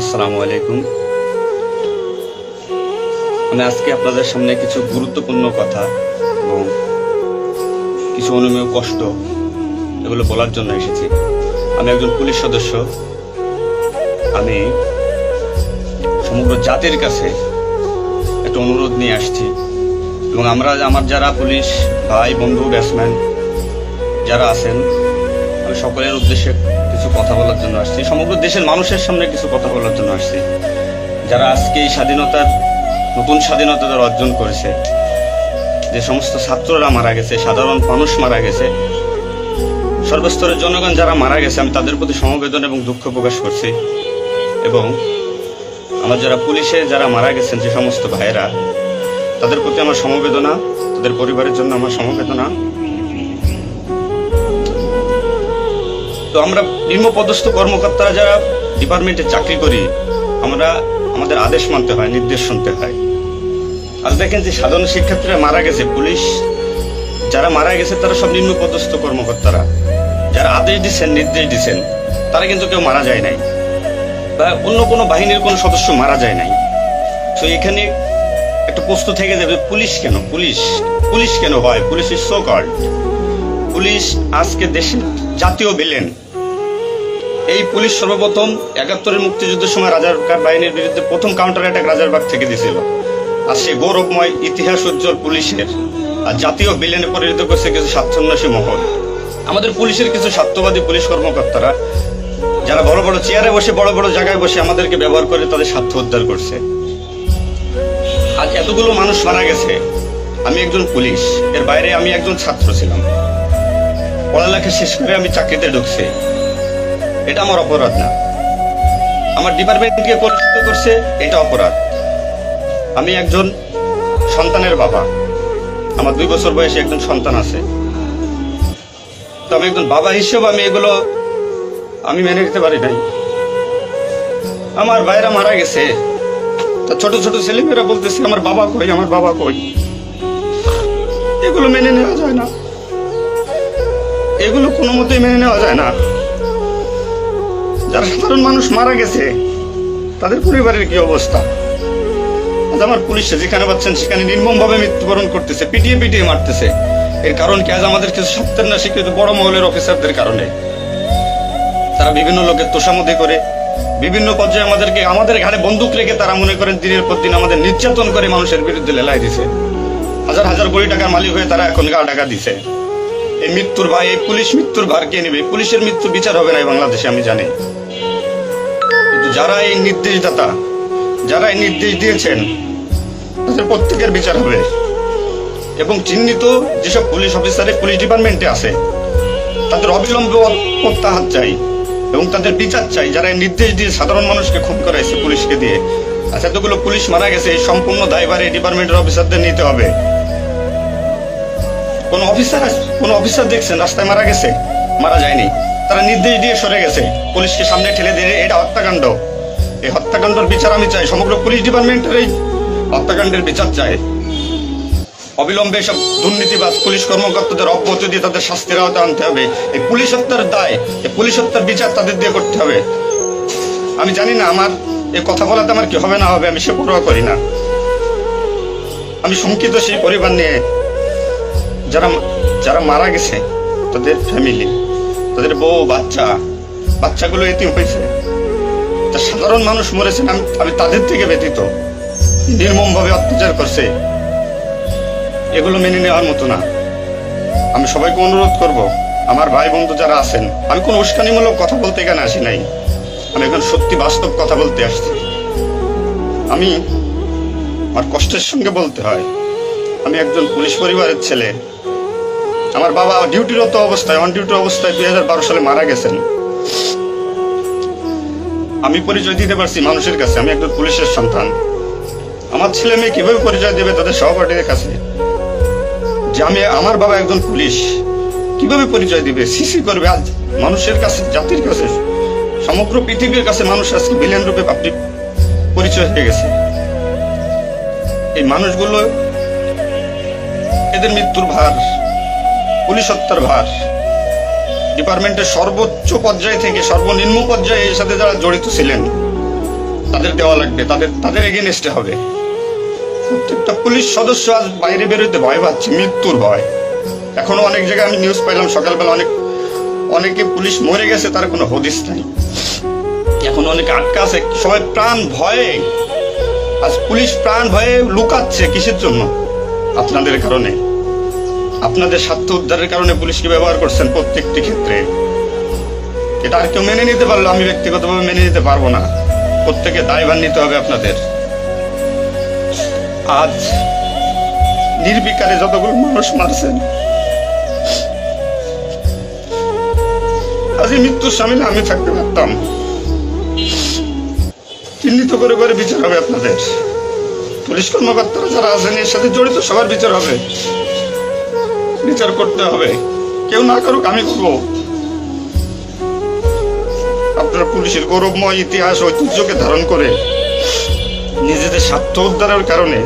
আসসালামু আলাইকুম। আমি আজকে আপনাদের সামনে কিছু গুরুত্বপূর্ণ কথা এবং কিছু অনুমেয় কষ্ট এগুলো বলার জন্য এসেছি। আমি একজন পুলিশ সদস্য। আমি সমগ্র জাতির কাছে একটা অনুরোধ নিয়ে আসছি এবং আমার যারা পুলিশ ভাই বন্ধু ব্যাটসম্যান যারা আছেন, আমি সকলের উদ্দেশ্যে কিছু কথা বলার জন্য আসছি। সমগ্র দেশের মানুষের সামনে কিছু কথা বলার জন্য আসছি। যারা আজকে এই নতুন স্বাধীনতা যারা অর্জন করেছে, যে সমস্ত ছাত্ররা মারা গেছে, সাধারণ মানুষ মারা গেছে, সর্বস্তরের জনগণ যারা মারা গেছে, আমি তাদের প্রতি সমবেদনা এবং দুঃখ প্রকাশ করছি। এবং আমার যারা পুলিশে যারা মারা গেছেন যে সমস্ত ভাইয়েরা, তাদের প্রতি আমার সমবেদনা, তাদের পরিবারের জন্য আমার সমবেদনা। তো আমরা নিম্নপদস্থ কর্মকর্তারা যারা ডিপার্টমেন্টে চাকরি করি, আমাদের আদেশ মানতে হয়, নির্দেশ শুনতে হয়। আজ দেখেন যে সাধারণ শিক্ষার্থীরা মারা গেছে, পুলিশ যারা মারা গেছে তারা সব নিম্নপদস্থ কর্মকর্তারা, যারা আদেশ দিচ্ছেন, নির্দেশ দিচ্ছেন, তারা কিন্তু কেউ মারা যায় নাই, বা অন্য কোনো বাহিনীর কোনো সদস্য মারা যায় নাই। তো এখানে একটা প্রশ্ন থেকে যাবে, পুলিশ কেন হয়? Police is so called. Police আজকে দেশের জাতীয় ভিলেন। এই পুলিশ সর্বপ্রথম ৭১-এর মুক্তিযুদ্ধের সময় রাজারবাগ বাহিনীর বিরুদ্ধে প্রথম কাউন্টার অ্যাটাক রাজারবাগ থেকে দিয়েছিল। আর সেই গৌরবময় ইতিহাস উজ্জ্বল পুলিশের আর জাতীয় ভিলেনে পরিণত করছে কিছু স্বার্থন্বেষী মহল। আমাদের পুলিশের কিছু স্বার্থবাদী পুলিশ কর্মকর্তারা যারা বড় বড় চেয়ারে বসে, বড় বড় জায়গায় বসে আমাদেরকে ব্যবহার করে তাদের স্বার্থ উদ্ধার করছে। আজ এতগুলো মানুষ মারা গেছে। আমি একজন পুলিশ, এর বাইরে আমি একজন ছাত্র ছিলাম। পড়ালেখা শেষ করে আমি চাকরিতে ঢুকছি। এটা আমার অপরাধ না। আমার ডিপার্টমেন্টকে কলুষিত করছে, এটা অপরাধ। আমি একজন সন্তানের বাবা। আমার 2 বছর বয়সে একজন সন্তান আছে। তো আমি একজন বাবা হিসেবে এগুলো আমি মেনে নিতে পারি নাই। আমার ভাইরা মারা গেছে, তা ছোট ছোট ছেলেমেয়েরা বলতেছে আমার বাবা কই। এগুলো মেনে নেওয়া যায় না, এগুলো কোনো মতেই মেনে নেওয়া যায় না। যারা সাধারণ মানুষ মারা গেছে তাদের পরিবারের কি অবস্থা? আজ আমার পুলিশে যেখানে পাচ্ছেন সেখানে নির্মমভাবে মৃত্যুবরণ করতেছে, পিটিয়ে মারতেছে। এর কারণ কি? আজ আমাদের কিছু সত্যের না স্বীকৃত বড় মহলের অফিসারদের কারণে। তারা বিভিন্ন লোকের তোষামোদি করে, বিভিন্ন পর্যায়ে আমাদের ঘাড়ে বন্দুক রেখে তারা মনে করেন দিনের পর দিন আমাদের নির্যাতন করে মানুষের বিরুদ্ধে লেলাই দিছে। হাজার হাজার কোটি টাকার মালিক হয়ে তারা এখন গা টাকা দিছে। এই পুলিশ মৃত্যুর ভার কে নেবে? পুলিশের মৃত্যু বিচার হবে না বাংলাদেশে, আমি জানি। কিন্তু যারা এই নির্দেশদাতা, যারা এই নির্দেশ দিয়েছেন, তাদের প্রত্যেকের বিচার হবে। এবং চিহ্নিত যেসব পুলিশ অফিসার পুলিশ ডিপার্টমেন্টে আছে, তাদের অবিলম্বে প্রত্যাহার চাই এবং তাদের বিচার চাই, যারা এই নির্দেশ দিয়ে সাধারণ মানুষকে খুন করাইছে পুলিশকে দিয়ে। আচ্ছা, এতগুলো পুলিশ মারা গেছে, এই সম্পূর্ণ দায়ভার এই ডিপার্টমেন্টের অফিসারদের নিতে হবে। কোন অফিসার দেখছেন রাস্তায় মারা গেছে? মারা যায়নি। তারা নির্দেশ দিয়ে সরে গেছে, পুলিশকে সামনে ঠেলে দিয়ে। এটা হত্যাকাণ্ড। এই হত্যাকাণ্ডের বিচার আমি চাই। সমগ্র পুলিশ ডিপার্টমেন্টের এই হত্যাকাণ্ডের বিচার চাই। অবিলম্বে সব দুর্নীতিবাজ পুলিশ কর্মকর্তাদের অব্যাহতি দিয়ে তাদের শাস্তির আওতায় আনতে হবে। এই পুলিশ হত্যার দায়, এই পুলিশ হত্যার বিচার তাদের দিয়ে করতে হবে। আমি জানি না আমার এই কথা বলাতে আমার কি হবে না হবে, আমি সে পরোয়া করি না। আমি শঙ্কিত সেই পরিবার নিয়ে, যারা মারা গেছে, তাদের ফ্যামিলি, তাদের বউ বাচ্চাগুলো এতিম হয়েছে। তা সাধারণ মানুষ মরেছেন, আমি তাদের থেকে ব্যতীত। নির্মমভাবে অত্যাচার করছে, এগুলো মেনে নেওয়ার মতো না। আমি সবাইকে অনুরোধ করব, আমার ভাই বন্ধু যারা আছেন, আমি কোনো উস্কানিমূলক কথা বলতে এখানে আসি নাই। আমি এখন সত্যি বাস্তব কথা বলতে আসছি। আমার কষ্টের সঙ্গে বলতে হয়, আমি একজন পুলিশ পরিবারের ছেলে। আমার বাবা অন ডিউটি অবস্থায় 2012 সালে মারা গেছেন। আমি পরিচয় দিতে পারছি মানুষের কাছে, আমি একজন পুলিশের সন্তান। আমার ছেলে মেয়ে কিভাবে পরিচয় দেবে তাদের সহপাঠীদের কাছে যে আমার বাবা একজন পুলিশ? কিভাবে পরিচয় দিবে? সিসি করবে? আজ মানুষের কাছে, জাতির কাছে, সমগ্র পৃথিবীর কাছে মানুষ আজকে ভিলেন রূপে পরিচয় হয়ে গেছে। এই মানুষগুলো, এদের মৃত্যুর ভার, পুলিশ হত্যার ভার ডিপার্টমেন্টের সর্বোচ্চ পর্যায় থেকে সর্বনিম্ন পর্যায়ে এর সাথে যারা জড়িত ছিলেন তাদের দেওয়া লাগবে, তাদের এগেনস্টে হবে। প্রত্যেকটা পুলিশ সদস্য আজ বাইরে বেরোতে ভয় পাচ্ছে, মৃত্যুর ভয়। এখনো অনেক জায়গায় আমি নিউজ পাইলাম সকালবেলা, অনেকে পুলিশ মরে গেছে, তার কোনো হদিস নাই। এখন অনেকে আটকা আছে, সবাই প্রাণ ভয়ে, আজ পুলিশ প্রাণ ভয়ে লুকাচ্ছে। কিসের জন্য? আপনাদের কারণে, আপনাদের স্বার্থ উদ্ধারের কারণে পুলিশকে ব্যবহার করছেন প্রত্যেকটি ক্ষেত্রে। এটা আর কেউ মেনে নিতে পারলো, আমি ব্যক্তিগতভাবে মেনে নিতে পারবো না। প্রত্যেকে দায়ভার নিতে হবে আপনাদের। আজ নির্বিকারে যতগুলো মানুষ মারছেন, আজ এই মৃত্যুর সামিলে আমি থাকতে পারতাম। চিহ্নিত করে করে বিচার হবে আপনাদের। পুলিশ কর্মকর্তারা যারা আছেন এর সাথে জড়িত সবার বিচার হবে, বিচার করতে হবে। কেউ না করুক, আমি করবো। আপনারা পুলিশের গৌরবময় ইতিহাস ঐতিহ্যকে ধারণ করে নিজেদের স্বার্থ উদ্ধারের কারণে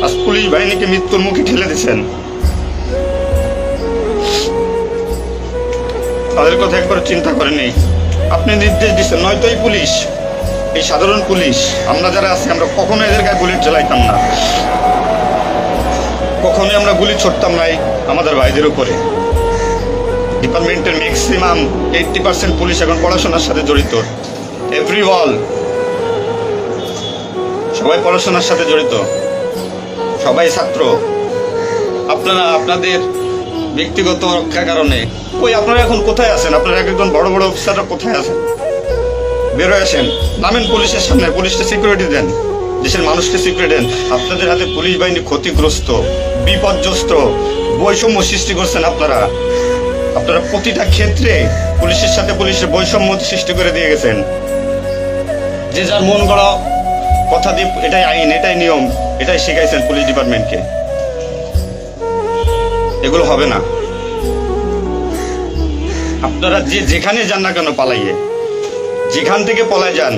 আজ পুলিশ বাহিনীকে মৃত্যুর মুখে ঠেলে দিচ্ছেন। তাদের কথা একবার চিন্তা করেনি। আপনি নির্দেশ দিচ্ছেন, নয়তো এই পুলিশ, এই সাধারণ পুলিশ, আমরা যারা আছি, আমরা কখনো এদের গায়ে বুলেট চালাইতাম না, কখনোই আমরা গুলি ছড়তাম নাই আমাদের ভাইদের উপরে। ডিপার্টমেন্টের ম্যাক্সিমাম 80% পুলিশ এখন পড়াশোনার সাথে জড়িত। এভরি ওয়াল, সবাই পড়াশোনার সাথে জড়িত, সবাই ছাত্র। আপনারা আপনাদের ব্যক্তিগত রক্ষার কারণে আপনারা এখন কোথায় আছেন? আপনারা একজন বড় বড় অফিসাররা কোথায় আছেন? বেরোয় আসেন, নামেন পুলিশের সামনে, পুলিশকে সিকিউরিটি দেন, দেশের মানুষকে সিকিউরিটি দেন। আপনাদের হাতে পুলিশ বাহিনী ক্ষতিগ্রস্ত, বিপর্যস্ত, বৈষম্য সৃষ্টি করছেন আপনারা। আপনারা প্রতিটা ক্ষেত্রে পুলিশের সাথে পুলিশের বৈষম্য সৃষ্টি করে দিয়ে গেছেন। যে যার মন গড়া কথা দিয়ে এটাই আইন, এটাই নিয়ম, এটাই শিখাইছেন পুলিশ ডিপার্টমেন্টকে। এগুলো হবে না। আপনারা যে যেখানে যান না কেন পালাইয়ে, যেখান থেকে পলায় যান,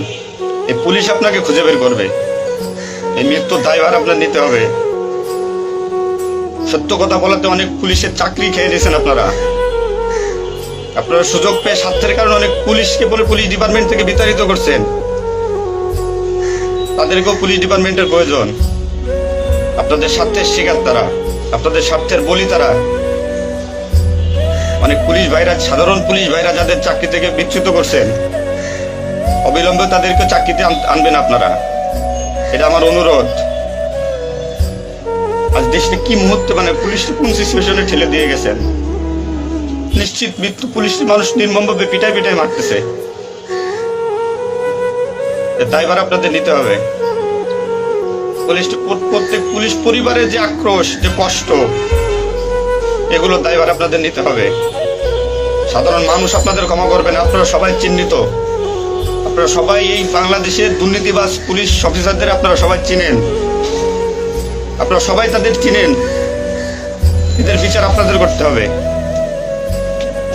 এই পুলিশ আপনাকে খুঁজে বের করবে। এই মৃত্যুর দায়ভার আপনার নিতে হবে। সত্য কথা বলাতে অনেক পুলিশের চাকরি খেয়ে দিয়েছেন আপনারা। আপনারা সুযোগ পেয়ে স্বার্থের কারণে অনেক পুলিশকে বলে পুলিশ ডিপার্টমেন্ট থেকে বিতাড়িত করছেন। তাদেরকেও পুলিশ ডিপার্টমেন্টের প্রয়োজন। আপনাদের স্বার্থের শিকার তারা, আপনাদের স্বার্থের বলি তারা। অনেক পুলিশ ভাইরা, সাধারণ পুলিশ ভাইরা যাদের চাকরি থেকে বিচ্যুত করছেন, অবিলম্বে তাদেরকে চাকরিতে আনবেন আপনারা। এটা আমার অনুরোধ। আজ দেশে কি মুহূর্তে পুলিশ কোন সিচুয়েশনে ঠেলে দিয়ে গেছেন। নিশ্চিত মৃত্যু, পুলিশ মানুষ নির্মমভাবে পিটাই পিটাই মারতেছে। দায়ভার আপনাদের নিতে হবে। প্রত্যেক পুলিশ পরিবারের যে আক্রোশ, যে কষ্ট, এগুলো দায়ভার আপনাদের নিতে হবে। সাধারণ মানুষ আপনাদের ক্ষমা করবেন। আপনারা সবাই চিহ্নিত, আপনারা সবাই এই বাংলাদেশের দুর্নীতিবাজ পুলিশ অফিসারদের আপনারা সবাই চিনেন, আপনারা সবাই তাদের চিনেন। এদের বিচার আপনাদের করতে হবে।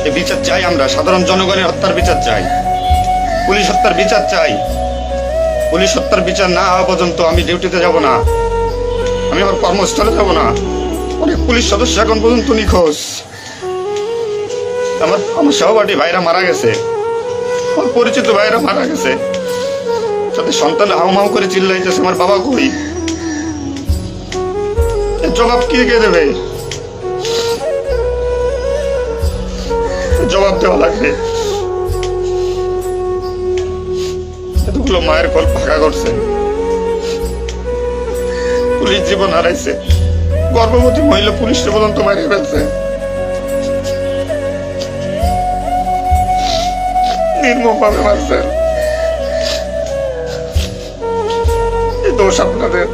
এই বিচার চাই আমরা। সাধারণ জনগণের হত্যার বিচার চাই, পুলিশ হত্যার বিচার চাই। পুলিশ হত্যার বিচার না হওয়া পর্যন্ত আমি ডিউটিতে যাব না, আমি আমার কর্মস্থলে যাব না। অনেক পুলিশ সদস্য এখন পর্যন্ত নিখোঁজ। আমার সহপাঠী ভাইরা মারা গেছে, আমার পরিচিত ভাইরা মারা গেছে। তাদের সন্তান হাউমাউ করে চিল্লাইতেছে, আমার বাবা কই? জবাব কে দেবে? জবাব দেওয়া লাগবে। এতগুলো মায়ের কল ফাঁকা করছে, পুলিশ জীবন হারাইছে, গর্ভবতী মহিলা পুলিশকে পর্যন্ত মারিয়ে ফেলছে। নির্মমভাবে মারছে। এই দোষ আপনাদের।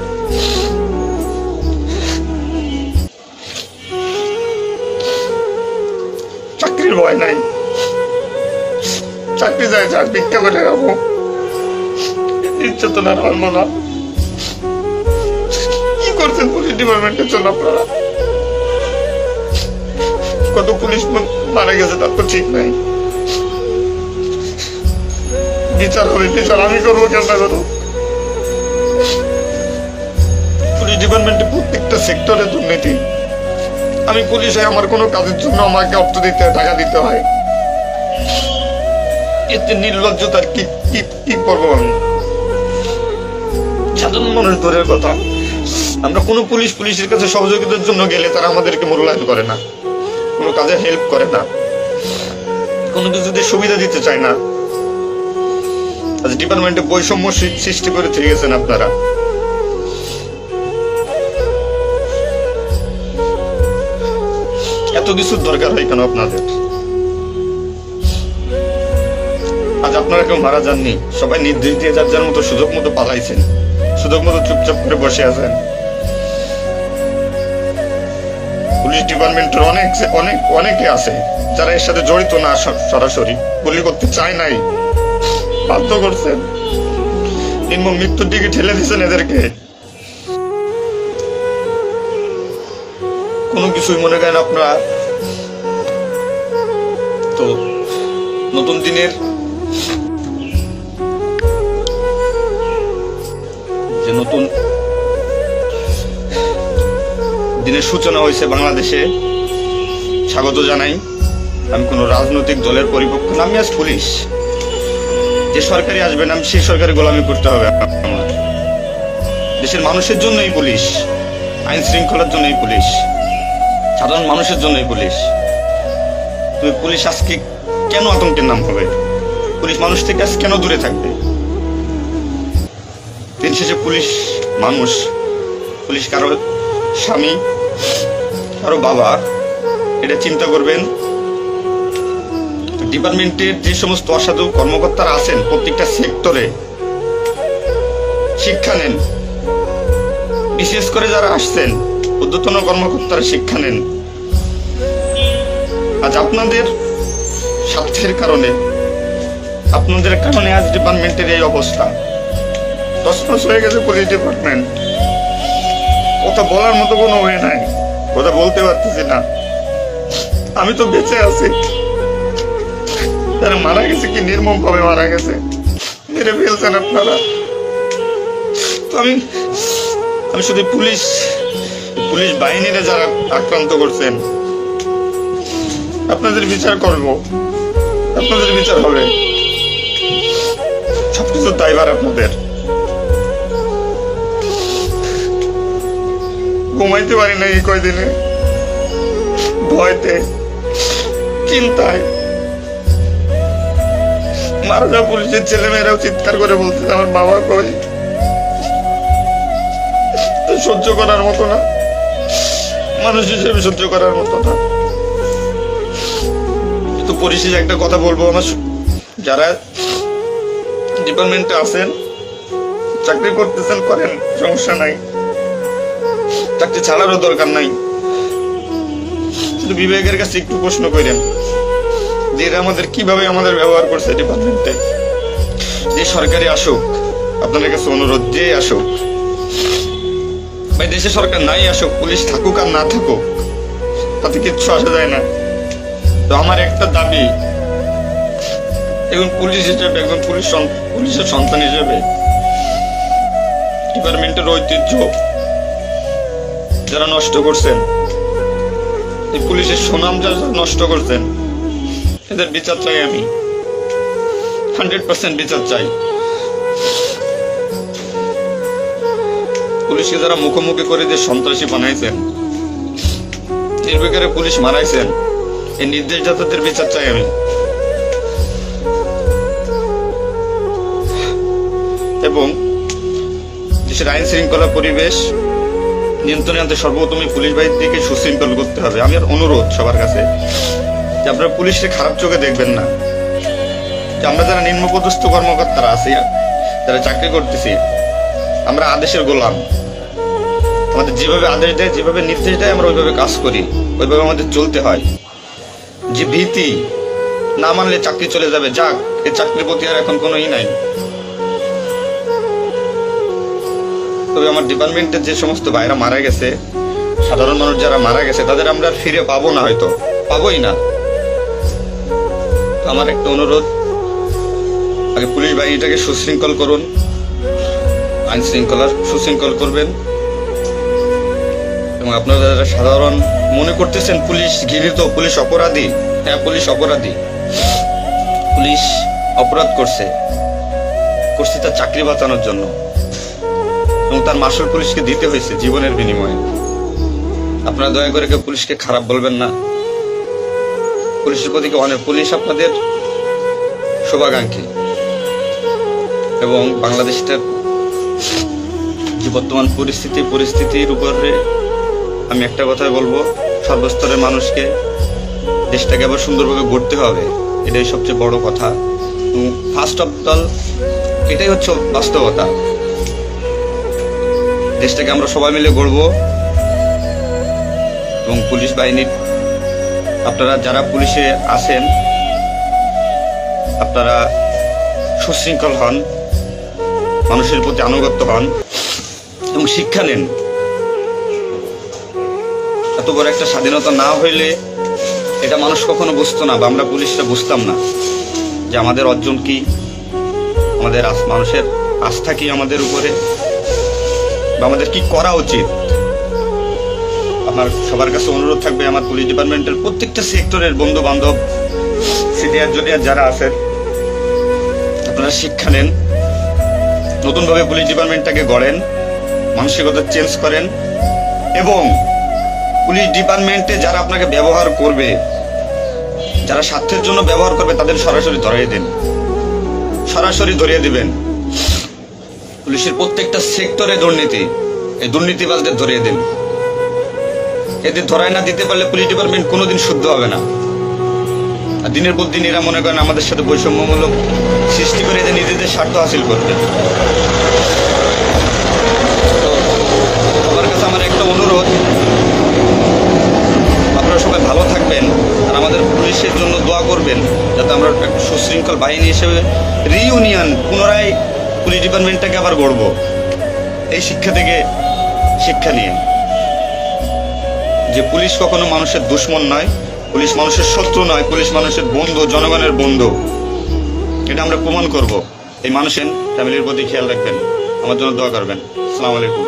চাকরির ভয় নাই, চাকরি যায় যাক, ভিক্ষা করে খাবো, নির্যাতন আর মানবো না। কি করছেন পুলিশ ডিপার্টমেন্টের জন্য আপনারা? কত পুলিশ মারা গেছে তার তো ঠিক নাই। বিচার হবে, বিচার আমি করবো, কেন করবো? পুলিশ ডিপার্টমেন্টে প্রত্যেকটা সেক্টরে দুর্নীতি। আমি পুলিশ হয়ে আমার কোনো কাজের জন্য আমাকে অর্থ দিতে হয়, টাকা দিতে হয়। এতে নির্লজ্জতার কি কি কি করবো আমি? সাধারণ মানুষ দূরের কথা, আমরা কোনো পুলিশের কাছে সহযোগিতার জন্য গেলে তারা আমাদেরকে মূল্যায়ন করে না, কোনো কাজে হেল্প করে না, কোনো কিছুতে সুবিধা দিতে চায় না। আজ ডিপার্টমেন্টে বৈষম্য সৃষ্টি করে থেকে গেছেন আপনারা। এত কিছুর দরকার হয় কেন আপনাদের? আজ আপনারা কেউ মারা যাননি, সবাই নির্দেশ দিয়ে যার যার মতো সুযোগ মতো পালাইছেন, সুযোগ মতো চুপচাপ করে বসে আছেন। পুলিশ ডিপার্টমেন্টের অনেকে আছে যারা এর সাথে জড়িত না, সরাসরি গুলি করতে চায় নাই, বাধ্য করছেন, নির্মম মৃত্যুর দিকে ঠেলে দিচ্ছেন এদেরকে। কোনো কিছুই মনে করেন আপনারা। তো নতুন দিনের যে নতুন দিনের সূচনা হয়েছে বাংলাদেশে, স্বাগত জানাই। আমি কোনো রাজনৈতিক দলের পরিপক্ষ না, আমি আজ পুলিশ। যে সরকারি আসবেন আমি সেই সরকারি গোলামি করতে হবে আমার। দেশের মানুষের জন্যই পুলিশ, আইন শৃঙ্খলার জন্যই পুলিশ, সাধারণ মানুষের জন্যই পুলিশ। তুমি পুলিশ আজকে কেন আতঙ্কের নাম হবে? পুলিশ মানুষ থেকে আজ কেন দূরে থাকবে? দিন শেষে পুলিশ মানুষ, পুলিশ কারো স্বামী, কারো বাবা, এটা চিন্তা করবেন। ডিপার্টমেন্টের যে সমস্ত অসাধু কর্মকর্তারা আছেন প্রত্যেকটা সেক্টরে শিক্ষা নেন, বিশেষ করে যারা আসছেন ঊর্ধ্বতন কর্মকর্তারা শিক্ষা নেন। আজ আপনাদের স্বার্থের কারণে, আপনাদের কারণে আজ ডিপার্টমেন্টের এই অবস্থা। তছনছ হয়ে গেছে পুলিশ ডিপার্টমেন্ট। কথা বলার মতো কোনো ওয়ে নাই, কথা বলতে পারতেছি না। আমি তো বেঁচে আছি, তারা মারা গেছে কি নির্মম ভাবে মারা গেছে, মেরে ফেলছেন আপনারা। তো আমি শুধু পুলিশ বাহিনীরা যারা আক্রান্ত করছেন আপনাদের বিচার করব, আপনাদের বিচার হবে, সবকিছুর দায়ভার আপনাদের। ঘুমাইতে পারি না এই কয়দিনে, ভয়তে, চিন্তায়। মারা যাওয়া পুলিশের ছেলেমেয়েরাও চিৎকার করে বলতেছে আমার বাবা কই। সহ্য করার মতো না, মানুষ হিসেবে সহ্য করার মতো না। কিন্তু পরিশেষে একটা কথা বলবো, আমার যারা ডিপার্টমেন্টে আছেন, চাকরি করতেছেন করেন, সমস্যা নাই, চাকরি ছাড়ারও দরকার নাই। শুধু বিবেকের কাছে একটু প্রশ্ন করেন যে এরা আমাদের কিভাবে আমাদের ব্যবহার করছে ডিপার্টমেন্টে। যে সরকারি আসুক, আপনাদের কাছে অনুরোধ, যে আসুক ভাই, দেশে সরকার নাই আসুক, পুলিশ থাকুক আর না থাকুক, তাতে কিচ্ছু আসা যায় না। তো আমার একটা দাবি, এখন পুলিশ হিসেবে, একজন পুলিশের সন্তান হিসেবে ডিপার্টমেন্টের ঐতিহ্য যারা নষ্ট করছেন, এই পুলিশের সুনাম যারা নষ্ট করছেন, এদের বিচার চাই আমি, 100% বিচার চাই। পুলিশকে যারা মুখোমুখি করে যে সন্ত্রাসী বানাইছেন, নির্বিকারে পুলিশ মারাইছেন, এই নির্দেশদাতাদের বিচার চাই আমি। এবং দেশের আইন শৃঙ্খলা পরিবেশ নিয়ন্ত্রণে আনতে সর্বপ্রথম পুলিশ বাহিনীকে সুশৃঙ্খল করতে হবে। আমি আর অনুরোধ সবার কাছে যে আপনারা পুলিশকে খারাপ চোখে দেখবেন না। যে আমরা যারা নিম্নপদস্থ কর্মকর্তারা আছি, যারা চাকরি করতেছি, আমরা আদেশের গোলাম। আমাদের যেভাবে আদেশ দেয়, যেভাবে নির্দেশ দেয়, আমরা ওইভাবে কাজ করি, ওইভাবে আমাদের চলতে হয়। যে ভীতি, না মানলে চাকরি চলে যাবে, যাক, এই চাকরির প্রতি আর এখন কোনো নাই। তবে আমার ডিপার্টমেন্টের যে সমস্ত ভাইরা মারা গেছে, সাধারণ মানুষ যারা মারা গেছে, তাদের আমরা ফিরে পাবো না, হয়তো পাবোই না। তো আমার একটা অনুরোধ, আগে পুলিশ বাহিনীটাকে সুশৃঙ্খল করুন, আইন শৃঙ্খলা সুশৃঙ্খল করবেন। এবং আপনারা যারা সাধারণ মনে করতেছেন পুলিশ ঘৃণিত, পুলিশ অপরাধী, হ্যাঁ পুলিশ অপরাধী, পুলিশ অপরাধ করছে তার চাকরি বাঁচানোর জন্য। এবং তার মাসুল পুলিশকে দিতে হয়েছে জীবনের বিনিময়ে। আপনারা দয়া করে কেউ পুলিশকে খারাপ বলবেন না। পুলিশের প্রতি অনেক পুলিশ আপনাদের শুভাকাঙ্ক্ষী, এবং বাংলাদেশটার যে বর্তমান পরিস্থিতির উপরে আমি একটা কথাই বলবো, সর্বস্তরের মানুষকে দেশটাকে আবার সুন্দরভাবে গড়তে হবে, এটাই সবচেয়ে বড় কথা। ফার্স্ট অফ অল এটাই হচ্ছে বাস্তবতা। দেশটাকে আমরা সবাই মিলে গড়বো, এবং পুলিশ বাহিনীর আপনারা যারা পুলিশে আছেন আপনারা সুশৃঙ্খল হন, মানুষের প্রতি আনুগত্য হন এবং শিক্ষা নেন। এত বড় একটা স্বাধীনতা না হইলে এটা মানুষ কখনো বুঝতো না, বা আমরা পুলিশরা বুঝতাম না যে আমাদের অর্জন কি, আমাদের মানুষের আস্থা কি আমাদের উপরে, বা আমাদের কি করা উচিত। আমার সবার কাছে অনুরোধ থাকবে, আমার পুলিশ ডিপার্টমেন্টের প্রত্যেকটা সেক্টরের বন্ধু বান্ধব, সিনিয়র জুনিয়র যারা আছেন, আপনারা শিক্ষা নেন, নতুনভাবে পুলিশ ডিপার্টমেন্টটাকে গড়েন, মানসিকতা চেঞ্জ করেন, এবং পুলিশ ডিপার্টমেন্টে যারা আপনাকে ব্যবহার করবে, যারা স্বার্থের জন্য ব্যবহার করবে, তাদের সরাসরি ধরিয়ে দিবেন। পুলিশের প্রত্যেকটা সেক্টরে দুর্নীতি, এই দুর্নীতিবাজদের ধরিয়ে দিন। এদের ধরায় না দিতে পারলে পুলিশ ডিপার্টমেন্ট কোনোদিন শুদ্ধ হবে না। আর দিনের পর দিন এরা মনে করেন আমাদের সাথে বৈষম্যমূলক সৃষ্টি করে এদের নিজেদের স্বার্থ হাসিল করবে। তো সবার কাছে আমার একটা অনুরোধ, আপনারা সবাই ভালো থাকবেন আর আমাদের পুলিশের জন্য দোয়া করবেন, যাতে আমরা একটা সুশৃঙ্খল বাহিনী হিসেবে পুনরায় পুলিশ ডিপার্টমেন্টটাকে আবার গড়ব। এই শিক্ষা থেকে শিক্ষা নিয়ে যে পুলিশ কখনো মানুষের দুশ্মন নয়, পুলিশ মানুষের শত্রু নয়, পুলিশ মানুষের বন্ধু, জনগণের বন্ধু। এটা আমরা প্রমাণ করব। এই মানুষের ফ্যামিলির প্রতি খেয়াল রাখবেন, আমার জন্য দোয়া করবেন। আসসালামু আলাইকুম।